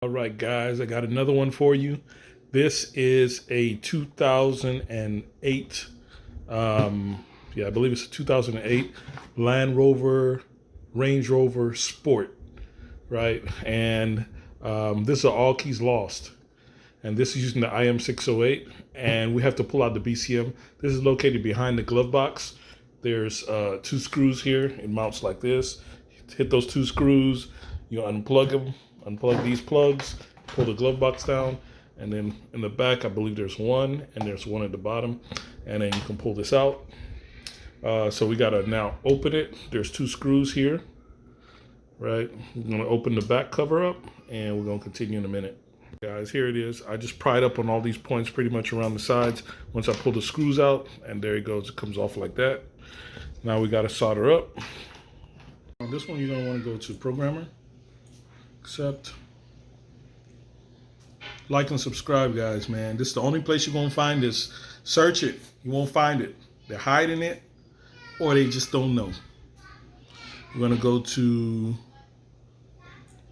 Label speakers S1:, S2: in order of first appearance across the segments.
S1: All right, guys, I got another one for you. This is a 2008, I believe it's a 2008 Land Rover, Range Rover Sport, right? And this is an all keys lost. And this is using the IM608, and we have to pull out the BCM. This is located behind the glove box. There's two screws here. It mounts like this. Hit those two screws, you unplug them, unplug these plugs, pull the glove box down, and then in the back, I believe there's one, and there's one at the bottom, and then you can pull this out. So we gotta now open it. There's two screws here, right? We're gonna open the back cover up, and we're gonna continue in a minute. Guys, here it is. I just pried up on all these points pretty much around the sides. Once I pull the screws out, and there it goes, it comes off like that. Now we gotta solder up. On this one, you're gonna wanna go to Programmer, Accept. Like and subscribe, guys, man. This is the only place you're gonna find this. Search it, you won't find it. They're hiding it, or they just don't know. We're gonna go to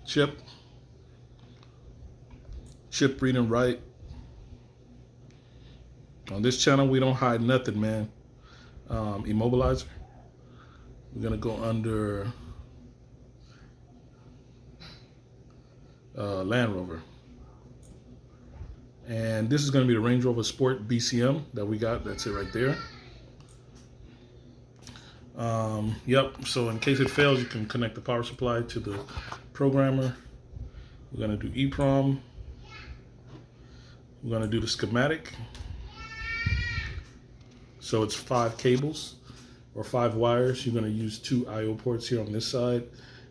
S1: chip, read and write. On this channel, we don't hide nothing, man. Immobilizer. We're gonna go under Land Rover. And this is gonna be the Range Rover Sport BCM that we got. That's it right there. Yep, so in case it fails, you can connect the power supply to the programmer. We're gonna do EEPROM. We're gonna do the schematic. So it's 5 cables or 5 wires. You're gonna use 2 IO ports here on this side,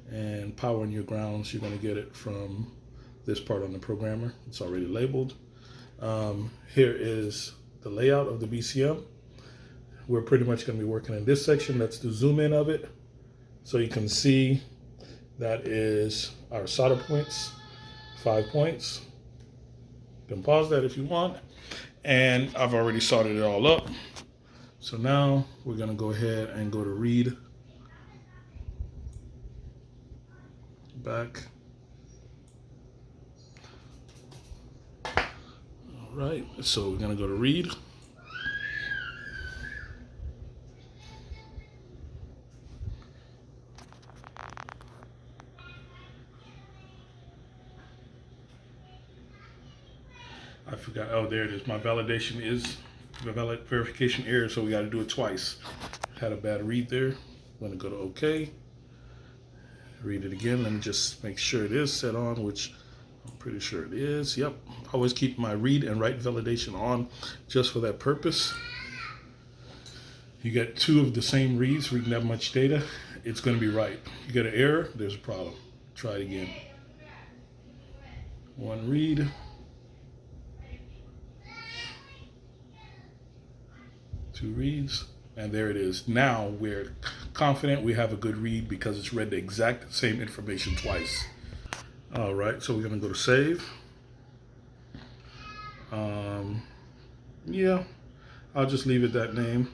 S1: and power in your grounds, you're gonna get it from this part on the programmer. It's already labeled. Here is the layout of the BCM. We're pretty much gonna be working in this section. That's the zoom in of it. So you can see that is our solder points, 5 points. You can pause that if you want. And I've already soldered it all up. So now we're gonna go ahead and go to read. Back. All right, so we're gonna go to read. I forgot, oh, there it is. My validation is verification error, so we gotta do it twice. Had a bad read there. I'm gonna go to OK. Read it again. Let me just make sure it is set on, which I'm pretty sure it is. Yep. Always keep my read and write validation on just for that purpose. You get 2 of the same reads, reading that much data, it's going to be right. You get an error, there's a problem. Try it again. 1 read. 2 reads. And there it is. Now we're confident we have a good read because it's read the exact same information twice. All right, so we're gonna go to save. Yeah, I'll just leave it that name.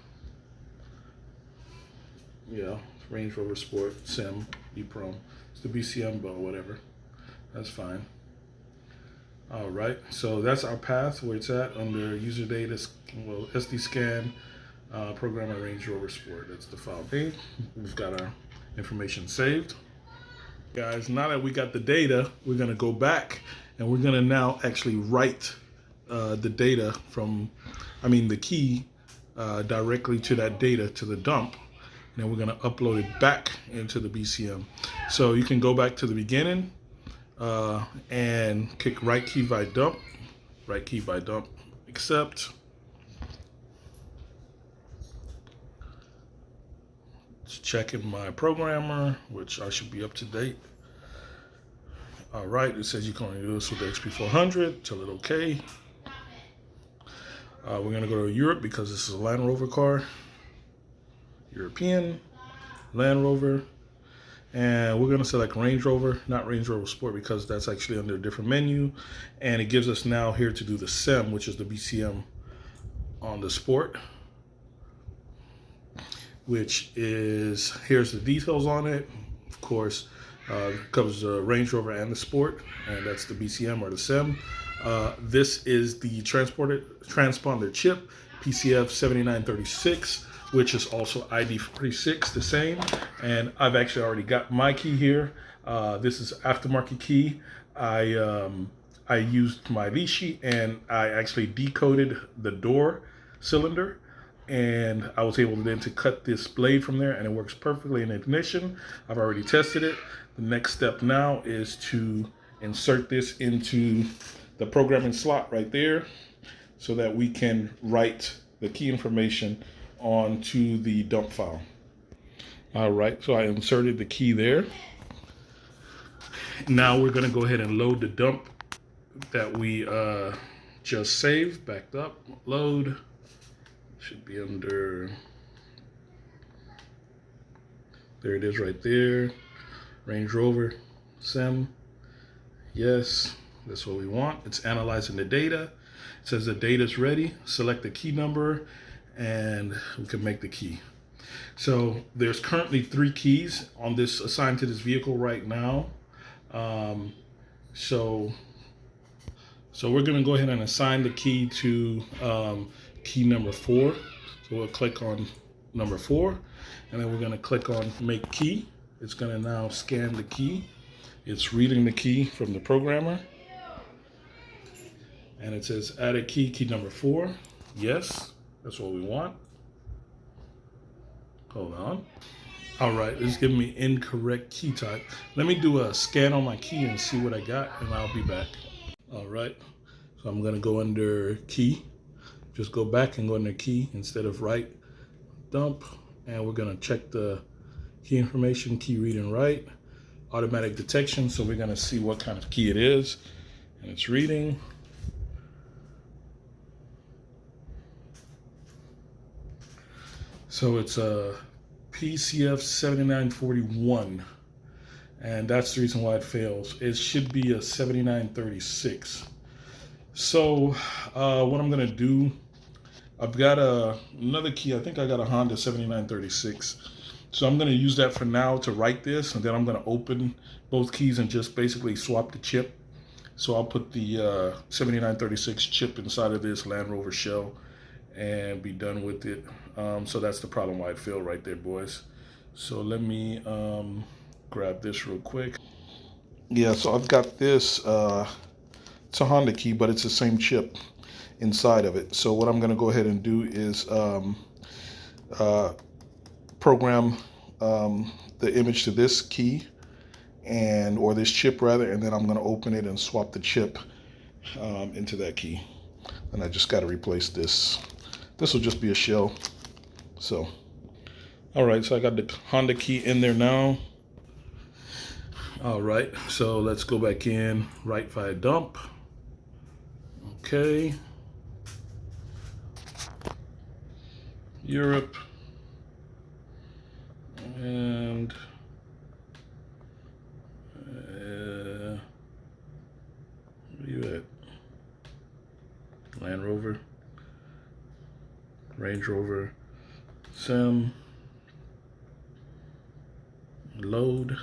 S1: Yeah, Range Rover Sport, SIM, EEPROM. It's the BCM, but whatever. That's fine. All right, so that's our path where it's at under user data, well, SD scan, programmer Range Rover Sport. That's the file name. We've got our information saved. Guys, now that we got the data, we're gonna go back and we're gonna now actually write the data from, the key directly to that data to the dump. And then we're gonna upload it back into the BCM. So you can go back to the beginning and click right key by dump, accept. Checking my programmer, which I should be up to date. All right, it says you can only do this with the XP400. Tell it okay. We're gonna go to Europe because this is a Land Rover car. European, Land Rover. And we're gonna select Range Rover, not Range Rover Sport, because that's actually under a different menu. And it gives us now here to do the SIM, which is the BCM on the Sport. Which is, here's the details on it. Of course, Covers the Range Rover and the Sport, and that's the BCM or the SIM. This is the transponder chip, PCF 7936, which is also ID 46, the same. And I've actually already got my key here. This is aftermarket key. I used my lead sheet and I actually decoded the door cylinder, and I was able then to cut this blade from there, and it works perfectly in ignition. I've already tested it. The next step now is to insert this into the programming slot right there so that we can write the key information onto the dump file. All right, so I inserted the key there. Now we're gonna go ahead and load the dump that we just saved. Backed up, load. Should be under, there it is right there. Range Rover, SIM, yes, that's what we want. It's analyzing the data. It says the data is ready. Select the key number and we can make the key. So there's currently 3 keys on this assigned to this vehicle right now. So we're gonna go ahead and assign the key to key number 4. So we'll click on number 4, and then we're gonna click on make key. It's gonna now scan the key. It's reading the key from the programmer. And it says add a key, key number 4. Yes, that's what we want. Hold on. All right, it's giving me incorrect key type. Let me do a scan on my key and see what I got, and I'll be back. All right, so I'm gonna go under key. Just go back and go under key instead of write, dump, and we're gonna check the key information, key read and write, automatic detection. So we're gonna see what kind of key it is, and it's reading. So it's a PCF 7941, and that's the reason why it fails. It should be a 7936. So what I'm gonna do, I've got another key. I think I got a Honda 7936. So I'm gonna use that for now to write this, and then I'm gonna open both keys and just basically swap the chip. So I'll put the 7936 chip inside of this Land Rover shell and be done with it. So that's the problem why it failed right there, boys. So let me grab this real quick. Yeah, so I've got this, it's a Honda key, but it's the same chip inside of it. So what I'm gonna go ahead and do is program the image to this key, or this chip rather, and then I'm gonna open it and swap the chip into that key. And I just gotta replace this. This will just be a shell. So, all right, so I got the Honda key in there now. All right, so let's go back in, write via dump. Okay. Europe. And where are you at? Land Rover, Range Rover, SIM, load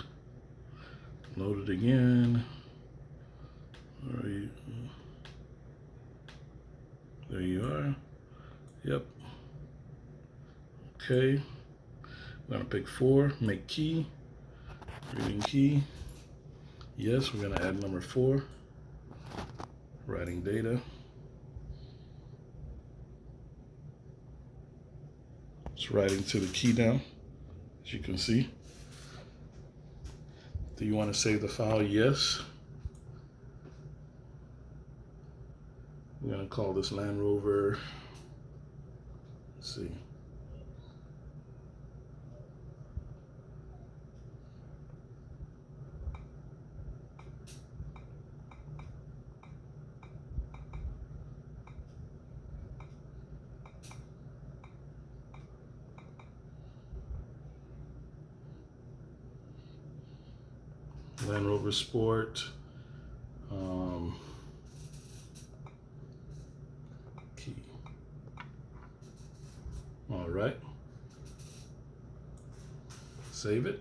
S1: it again. Where are you? There you are. Yep. Okay. We're gonna pick 4, make key, reading key. Yes, we're gonna add number 4, writing data. It's writing to the key now, as you can see. Do you want to save the file? Yes. We're gonna call this Land Rover. Let's see. Land Rover Sport. Key. All right. Save it.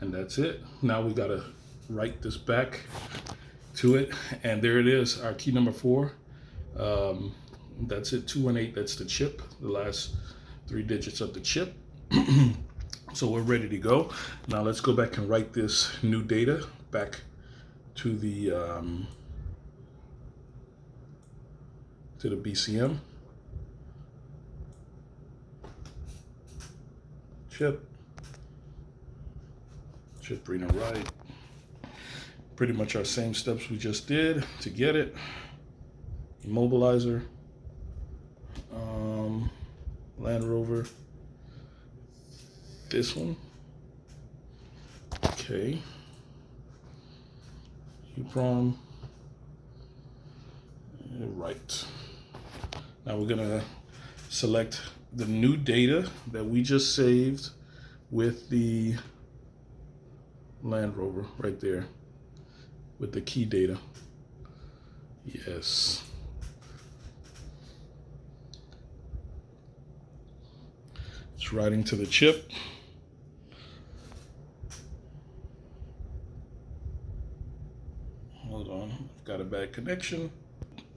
S1: And that's it. Now we gotta write this back to it. And there it is, our key number 4. That's it, 218, that's the chip, the last 3 digits of the chip. So we're ready to go. Now let's go back and write this new data back to the BCM. Chip read and write. Pretty much our same steps we just did to get it. Immobilizer, Land Rover, this one, okay, EEPROM, right. Now we're gonna select the new data that we just saved with the Land Rover right there with the key data. Yes. It's writing to the chip. Hold on, I've got a bad connection.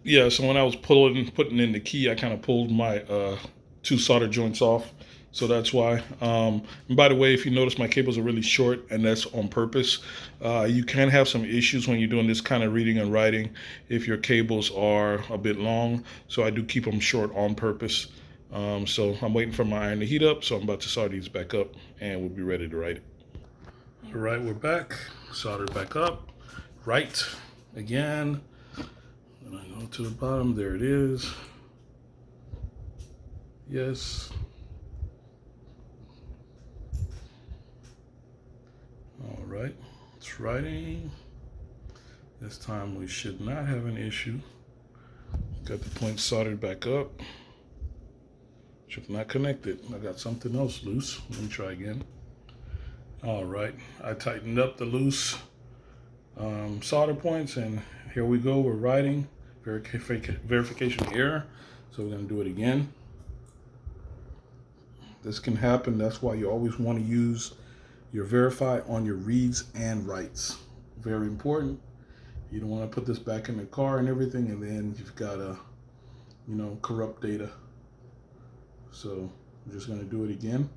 S1: Yeah, so when I was putting in the key, I kind of pulled my 2 solder joints off. So that's why. And by the way, if you notice, my cables are really short, and that's on purpose. You can have some issues when you're doing this kind of reading and writing if your cables are a bit long. So I do keep them short on purpose. So I'm waiting for my iron to heat up, so I'm about to solder these back up, and we'll be ready to write it. All right, we're back. Solder back up. Write again. And I go to the bottom. There it is. Yes. All right, it's writing. This time we should not have an issue. Got the point soldered back up. Should not connected. I got something else loose. Let me try again. All right, I tightened up the loose solder points, and here we go. We're writing. Verification error. So we're gonna do it again. This can happen. That's why you always want to use your verify on your reads and writes. Very important. You don't want to put this back in the car and everything, and then you've got a, corrupt data. So I'm just going to do it again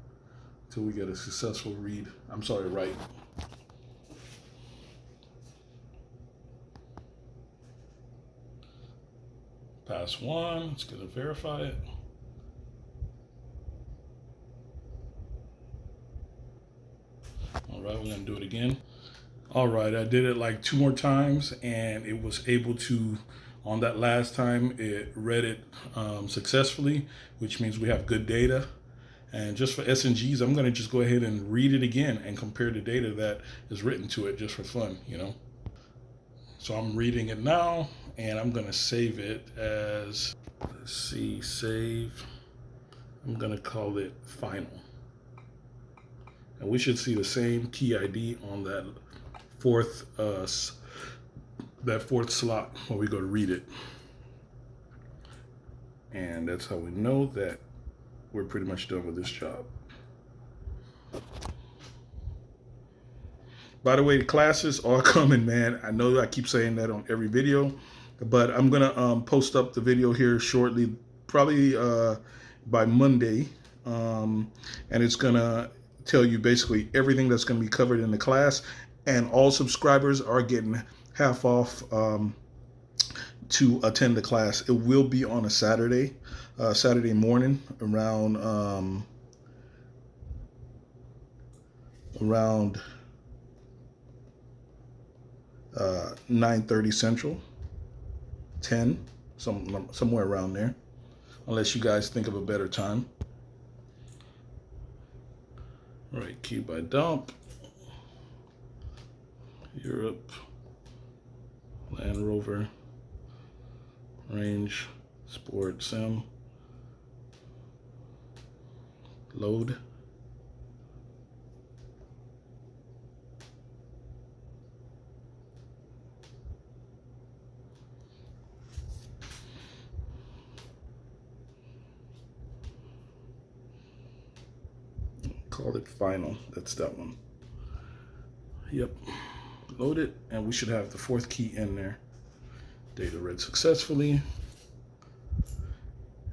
S1: until we get a successful read. I'm sorry, write. Pass 1. It's going to verify it. All right, we're gonna do it again. All right, I did it like 2 more times, and it was able to, on that last time, it read it successfully, which means we have good data. And just for SNGs, I'm gonna just go ahead and read it again and compare the data that is written to it just for fun, So I'm reading it now, and I'm gonna save it as, let's see, save. I'm gonna call it final. And we should see the same key ID on that fourth slot when we go to read it. And that's how we know that we're pretty much done with this job. By the way, the classes are coming, man. I know I keep saying that on every video, but I'm gonna post up the video here shortly, probably by Monday, and it's gonna tell you basically everything that's going to be covered in the class, and all subscribers are getting half off to attend the class. It will be on a Saturday morning around 9:30 Central, 10, somewhere around there, unless you guys think of a better time. Right, key by dump, Europe, Land Rover, range, sport, sim, load, call it final. That's that one. Yep, loaded, and we should have the fourth key in there. Data read successfully.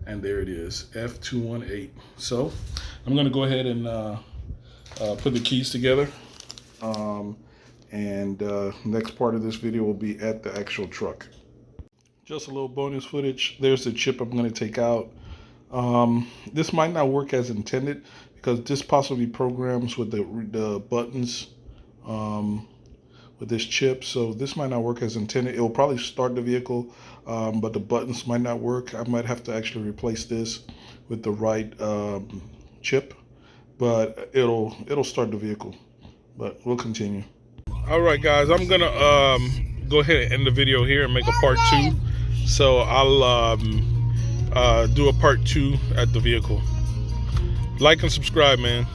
S1: And there it is, F218. So I'm gonna go ahead and put the keys together. Next part of this video will be at the actual truck. Just a little bonus footage. There's the chip I'm gonna take out. This might not work as intended because this possibly programs with the buttons with this chip, so this might not work as intended. It will probably start the vehicle, but the buttons might not work. I might have to actually replace this with the right chip, but it'll start the vehicle. But we'll continue. All right, guys, I'm gonna go ahead and end the video here and make a part 2. So I'll do a part 2 at the vehicle. Like and subscribe, man.